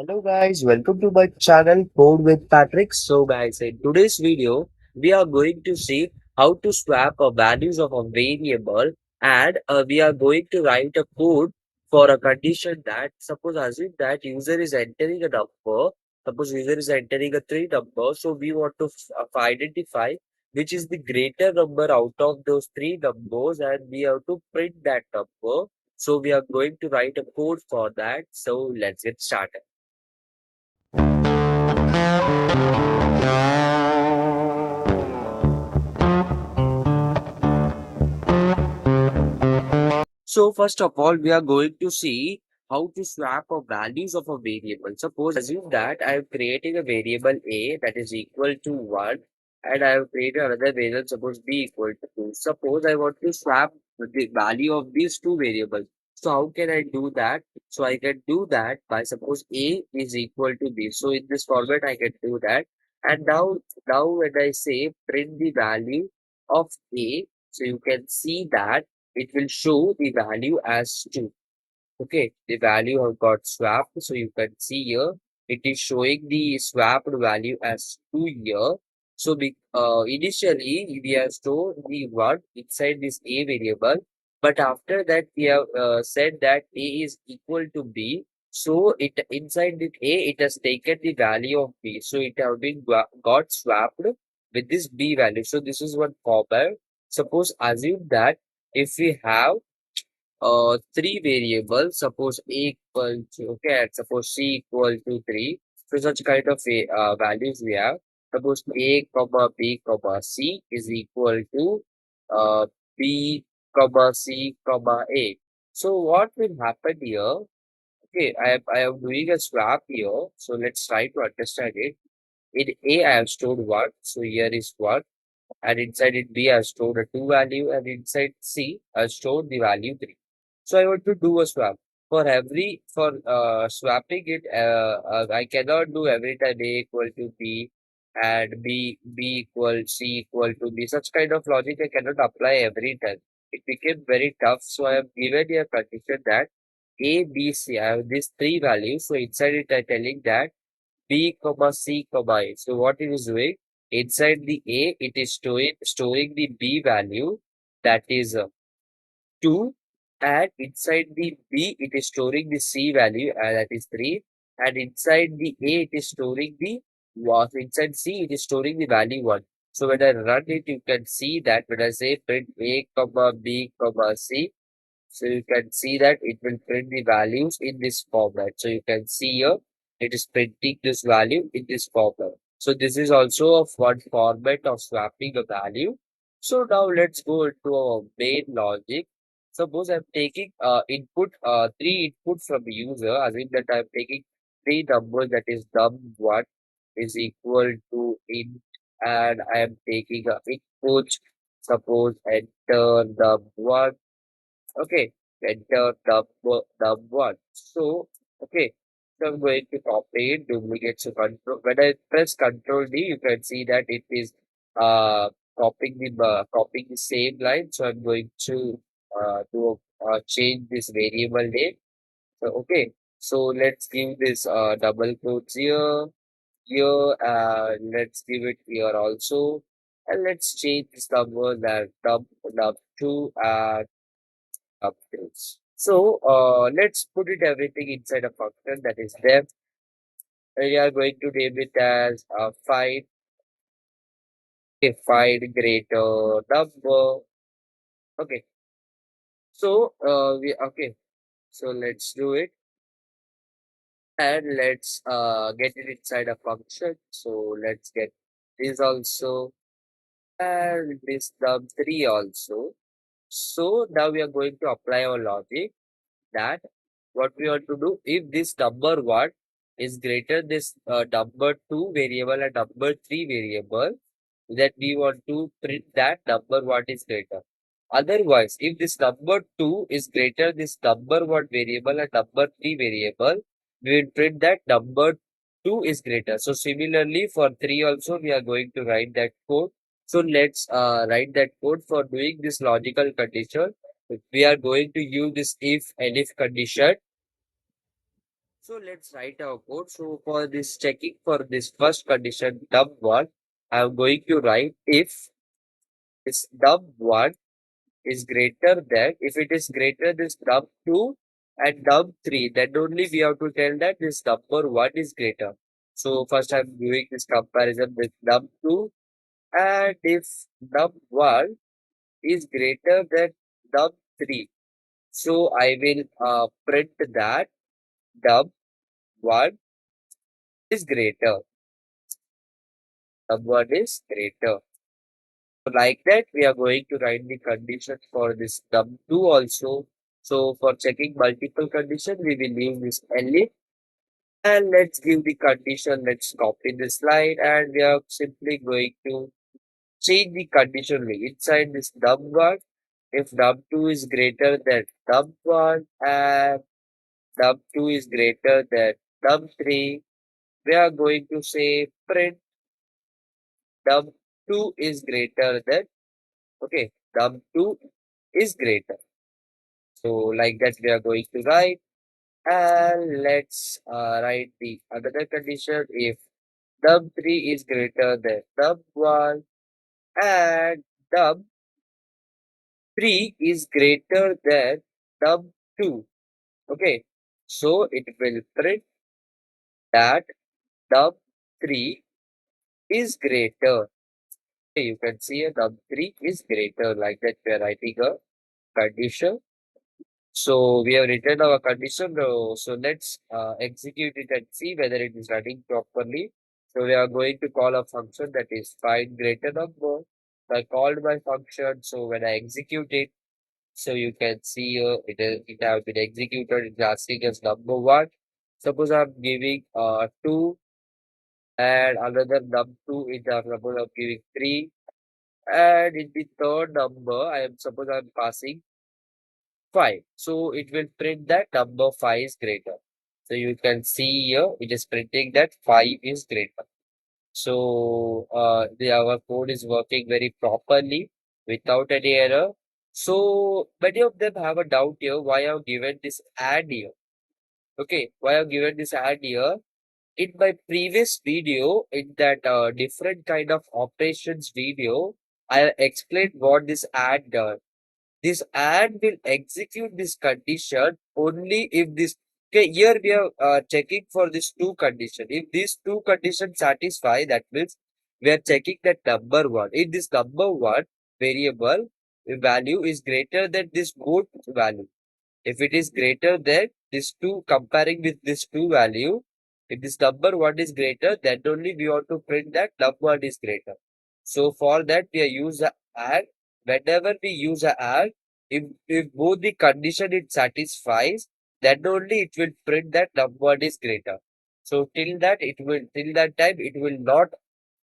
Hello guys, welcome to my channel Code with Patrix. So guys, in today's video, we are going to see how to swap values of a variable and we are going to write a code for a condition that suppose assume that user is entering a number, suppose user is entering a three number, so we want to identify which is the greater number out of those three numbers and we have to print that number. So we are going to write a code for that. So let's get started. So first of all, we are going to see how to swap the values of a variable. Suppose assume that I am creating a variable a that is equal to 1 and I have created another variable suppose b equal to 2. Suppose I want to swap the value of these two variables. So how can I do that? So I can do that by suppose a is equal to b. So in this format I can do that. And now when I say print the value of a, so you can see that it will show the value as 2. Okay, the value have got swapped. So you can see here, it is showing the swapped value as 2 here. So initially, we have stored the 1 inside this A variable. But after that, we have said that A is equal to B. So it inside the A, it has taken the value of B. So it have been got swapped with this B value. So this is one format. Suppose assume that if we have three variables, suppose a equal to, okay, and suppose c equal to 3. So such kind of values we have. Suppose a comma b comma c is equal to b comma c comma a. So what will happen here? Okay, I am doing a swap here. So let's try to understand it. In a I have stored 1. So here is 1, and inside it B, I've stored a 2 value, and inside C, I've stored the value 3. So I want to do a swap. For swapping it, I cannot do every time A equal to B and B equal C equal to B. Such kind of logic I cannot apply every time. It became very tough. So I have given a condition that A, B, C. I have these three values. So inside it, I'm telling that B comma C comma A. So what it is doing inside the A, it is storing the B value that is 2, and inside the B, it is storing the C value that is 3, and inside the A, it is storing the inside C, it is storing the value 1. So when I run it, you can see that when I say print A comma B comma C, so you can see that it will print the values in this format. So you can see here it is printing this value in this format. So this is also a one format of swapping a value. So now let's go into our main logic. Suppose I'm taking three input from the user, as in that I'm taking three numbers, that is num1 is equal to int, and I am taking a input. Suppose enter num1. Okay, enter the one. So, okay, so I'm going to copy it, duplicate to control. When I press Control D, you can see that it is copying the same line. So I'm going to change this variable name. So okay, so let's give this double quotes here, and let's give it here also, and let's change this number that num2 and updates. So let's put it everything inside a function that is def. We are going to name it as find greater number. Okay. So So let's do it, and let's get it inside a function. So let's get this also, and this num3 also. So now we are going to apply our logic that what we want to do, if this number 1 is greater this number 2 variable and number 3 variable, that we want to print that number 1 is greater. Otherwise, if this number 2 is greater this number 1 variable and number 3 variable, we will print that number 2 is greater. So similarly for 3 also we are going to write that code. So let's write that code for doing this logical condition. We are going to use this if and if condition. So let's write our code. So for this checking for this first condition, num1, I'm going to write if this num1 is greater than, if it is greater this num2 and num3, then only we have to tell that this number 1 is greater. So first I'm doing this comparison with num2, and if num1 is greater than num3, so I will print that num1 is greater. Num1 is greater. So like that, we are going to write the condition for this num2 also. So for checking multiple condition, we will use this elif. And let's give the condition. Let's copy the slide, and we are simply going to change the condition inside this num1. If num2 is greater than num1 and num2 is greater than num3, we are going to say print num2 is greater than, okay, num2 is greater. So like that we are going to write, and let's write the another condition if num3 is greater than num1 and num3 is greater than num2. Okay, so it will print that num3 is greater. Okay, you can see a num3 is greater, like that we are writing a condition. So we have written our condition. So let's execute it and see whether it is running properly. So we are going to call a function that is find greater number. So I called my function. So when I execute it, so you can see it has been executed. It's asking us number one. Suppose I'm giving 2 and another num2 is suppose I'm giving 3, and in the third number I am suppose I'm passing 5. So it will print that number 5 is greater. So you can see here it is printing that 5 is greater. So our code is working very properly without any error. So many of them have a doubt here why I've given this add here. Okay, why I've given this add here. In my previous video, in that different kind of operations video, I explained what this add does. This add will execute this condition only if this. Okay, here we are checking for these two conditions. If these two conditions satisfy, that means we are checking that number one. If this number one variable value is greater than this both value, if it is greater than this two, comparing with this two value, if this number one is greater, then only we want to print that number one is greater. So for that we are use a add. Whenever we use a add, if both the condition it satisfies, then only it will print that number one is greater. So till that time it will not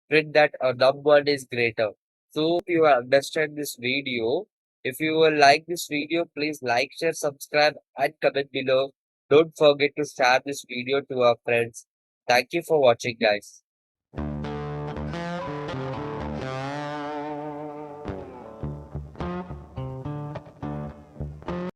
print that a number is greater. So if you understand this video, if you will like this video, please like, share, subscribe, and comment below. Don't forget to share this video to our friends. Thank you for watching, guys.